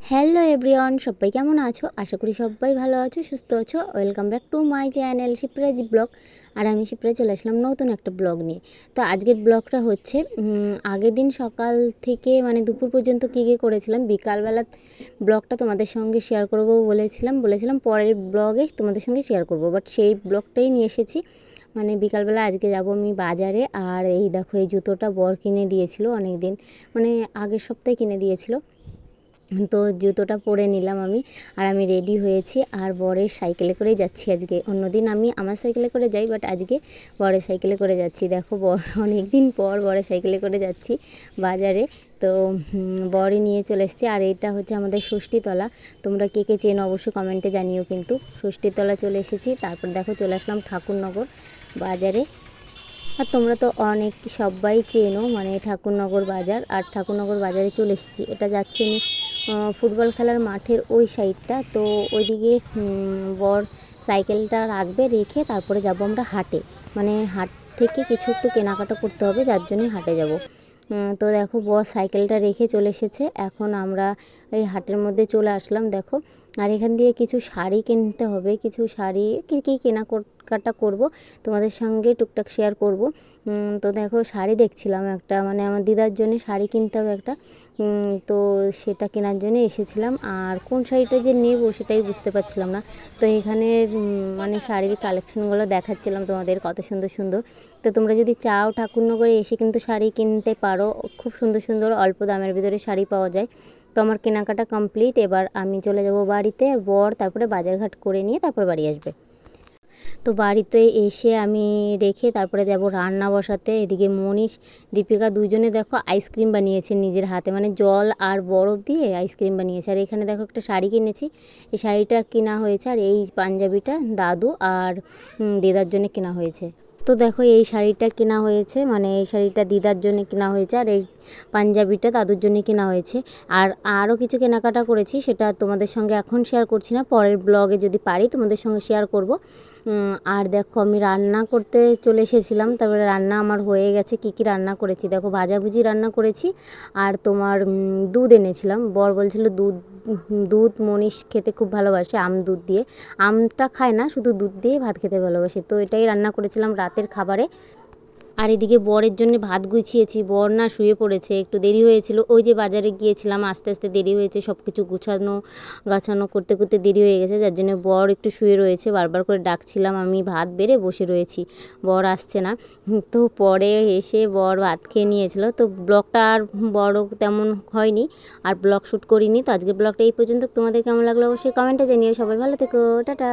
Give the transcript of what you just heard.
Hello everyone, সবাই কেমন আছো? আশা করি সবাই ভালো আছো, সুস্থ আছো। Welcome back to my channel Shipra's vlog. আর আমি শিপ্রাজ চলে আসলাম নতুন একটা ব্লগ নিয়ে। তো আজকের ব্লগটা হচ্ছে আগের দিন সকাল থেকে মানে দুপুর পর্যন্ত কী কী করেছিলাম, বিকালবেলা ব্লগটা তোমাদের সঙ্গে শেয়ার করব বলেছিলাম পরের ব্লগে তোমাদের সঙ্গে শেয়ার করব, বাট সেই ব্লগটাই নিয়ে এসেছি। মানে বিকালবেলা আজকে যাব আমি বাজারে। আর এই দেখো, এই জুতোটা বর কিনে দিয়েছিল অনেক দিন, মানে আগের সপ্তাহে কিনে দিয়েছিল। তো জুতোটা পরে নিলাম আমি, আর আমি রেডি হয়েছি। আর বরের সাইকেলে করেই যাচ্ছি আজকে। অন্যদিন আমি আমার সাইকেলে করে যাই, বাট আজকে বরের সাইকেলে করে যাচ্ছি। দেখো, অনেক দিন পর বরের সাইকেলে করে যাচ্ছি বাজারে। তো বরই নিয়ে চলে এসেছি। আর এটা হচ্ছে আমাদের ষষ্ঠীতলা। তোমরা কে কে চেনো অবশ্যই কমেন্টে জানিও। কিন্তু ষষ্ঠীতলা চলে এসেছি। তারপর দেখো চলে আসলাম ঠাকুরনগর বাজারে। আর তোমরা তো অনেক সবাই চেনো মানে ঠাকুরনগর বাজার। আর ঠাকুরনগর বাজারে চলে এসেছি। এটা যাচ্ছি আমি ফুটবল খেলার মাঠের ওই সাইডটা। তো ওইদিকে বর সাইকেলটা রাখবে, রেখে তারপরে যাব আমরা হাটে। মানে হাট থেকে কিছু একটু কেনাকাটা করতে হবে, যার জন্যই হাটে যাব। তো দেখো, বর সাইকেলটা রেখে চলে এসেছে। এখন আমরা এই হাটের মধ্যে চলে আসলাম। দেখো, আর এখান দিয়ে কিছু শাড়ি কিনতে হবে। কিছু শাড়ি কী কী কেনাকাটা করব তোমাদের সঙ্গে টুকটাক শেয়ার করব। তো দেখো, শাড়ি দেখছিলাম একটা, মানে আমার দিদার জন্য শাড়ি কিনতে হবে একটা। তো সেটা কেনার জন্য এসেছিলাম। আর কোন শাড়িটা যে নেব সেটাই বুঝতে পারছিলাম না। তো এখানের মানে শাড়ির কালেকশনগুলো দেখাচ্ছিলাম তোমাদের, কত সুন্দর সুন্দর। তো তোমরা যদি চাও ঠাকুরনগরে এসে কিন্তু শাড়ি কিনতে পারো। খুব সুন্দর সুন্দর অল্প দামের ভিতরে শাড়ি পাওয়া যায়। তো আমার কেনাকাটা কমপ্লিট। এবার আমি চলে যাব বাড়িতে। আর বর তারপরে বাজারঘাট করে নিয়ে তারপর বাড়ি আসবে। তো বাড়িতে এসে আমি রেখে তারপরে যাব রান্না বসাতে। এদিকে মনীষ, দীপিকা দুজনে দেখো আইসক্রিম বানিয়েছে নিজের হাতে, মানে জল আর বরফ দিয়ে আইসক্রিম বানিয়েছে। আর এখানে দেখো একটা শাড়ি কিনেছি, এই শাড়িটা কেনা হয়েছে। আর এই পাঞ্জাবিটা দাদু আর দিদার জন্য কেনা হয়েছে। তো দেখো, এই শাড়িটা কেনা হয়েছে, মানে এই শাড়িটা দিদার জন্য কেনা হয়েছে। আর এই পাঞ্জাবিটা দাদুর জন্য কেনা হয়েছে। আর আরও কিছু কেনাকাটা করেছি, সেটা তোমাদের সঙ্গে এখন শেয়ার করছি না, পরের ব্লগে যদি পারি তোমাদের সঙ্গে শেয়ার করব। আর দেখো, আমি রান্না করতে চলে এসেছিলাম। তারপরে রান্না আমার হয়ে গেছে। কি কি রান্না করেছি দেখো, ভাজাভুজি রান্না করেছি। আর তোমার দুধ এনেছিলাম। বর বলছিল দুধ দুধ মনীষ খেতে খুব ভালোবাসে, দুধ দিয়ে। আমটা খায় না, শুধু দুধ দিয়ে ভাত খেতে ভালোবাসে। তো এটাই রান্না করেছিলাম রাতের খাবারে। আর এদিকে বরের জন্য ভাত গুছিয়েছি। বর না শুয়ে পড়েছে, একটু দেরি হয়েছিল, ওই যে বাজারে গিয়েছিলাম, আস্তে আস্তে দেরি হয়েছে। সব কিছু গাছানো করতে করতে দেরি হয়ে গেছে, যার জন্য বর একটু শুয়ে রয়েছে। বারবার করে ডাকছিলাম, আমি ভাত বেড়ে বসে রয়েছি, বর আসছে না। তো পরে এসে বর ভাত খেয়ে নিয়েছিল। তো ব্লগটা আর বড় তেমন হয়নি, আর ব্লগ শ্যুট করিনি। তো আজকের ব্লগটা এই পর্যন্ত। তোমাদের কেমন লাগলো অবশ্যই কমেন্টে জানিও। সবাই ভালো থেকো, টাটা।